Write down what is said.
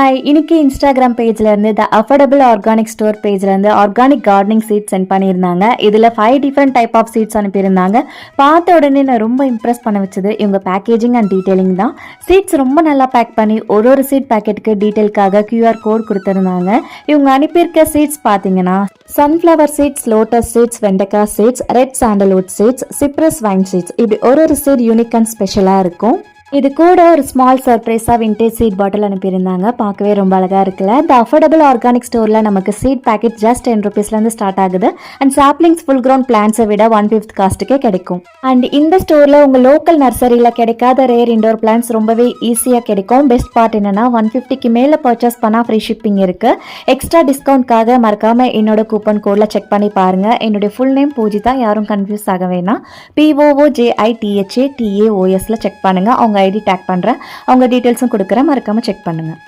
Hi, இன்னைக்கு Instagram பேஜ்ல இருந்து த அஃபோர்டபுள் ஆர்கானிக் ஸ்டோர் பேஜ்ல இருந்து ஆர்கானிக் கார்டனிங் சீட்ஸ் சென்ட் பண்ணியிருந்தாங்க. இதுல 5 டிஃப்ரெண்ட் டைப் ஆஃப் சீட்ஸ் அனுப்பியிருந்தாங்க. பார்த்த உடனே நான் ரொம்ப இம்ப்ரெஸ் பண்ண வச்சது இவங்க பேக்கேஜிங் அண்ட் டீடைலிங் தான். சீட்ஸ் ரொம்ப நல்லா பேக் பண்ணி ஒரு சீட் பேக்கெட்டுக்கு டீடைல்காக QR கோட் கொடுத்துருந்தாங்க. இவங்க அனுப்பியிருக்க சீட்ஸ் பார்த்தீங்கன்னா சன்ஃப்ளவர் சீட்ஸ், லோட்டஸ் சீட்ஸ், வெண்டைக்காய் seeds, red sandalwood seeds, cypress vine seeds, இப்படி ஒரு சீட் யூனிக் அண்ட் ஸ்பெஷலாக இருக்கும். இது கூட ஒரு ஸ்மால் சர்ப்ரைஸாக விண்டேஜ் சீட் பாட்டில் அனுப்பியிருந்தாங்க. பார்க்கவே ரொம்ப அழகாக இருக்குல்ல. த அஃபோர்டபுள் ஆர்கானிக் ஸ்டோரில் நமக்கு சீட் பேக்கெட் ஜஸ்ட் 10 rupeesலேருந்து ஸ்டார்ட் ஆகுது. அண்ட் சாப்ளிங்ஸ் ஃபுல் கிரவுண்ட் பிளான்ஸை விட 1/5 காஸ்ட்டுக்கே கிடைக்கும். அண்ட் இந்த ஸ்டோரில் உங்கள் லோக்கல் நர்சரியில் கிடைக்காத ரேர் இண்டோர் பிளான்ஸ் ரொம்பவே ஈஸியாக கிடைக்கும். பெஸ்ட் பார்ட் என்னன்னா 150க்கு மேலே பர்ச்சேஸ் பண்ணால் ஃப்ரீ ஷிப்பிங் இருக்குது. எக்ஸ்ட்ரா டிஸ்கவுண்ட்காக மறக்காமல் என்னோட கூப்பன் கோடில் செக் பண்ணி பாருங்கள். என்னுடைய ஃபுல் நேம் பூஜிதா, யாரும் கன்ஃபியூஸ் ஆக வேணாம். POOJITHATAOSல செக் பண்ணுங்கள். அவங்க ஐடி டேக் பண்ணுறேன், அவங்க டீட்டெயில்ஸும் கொடுக்குறேன், மறக்காமல் செக் பண்ணுங்கள்.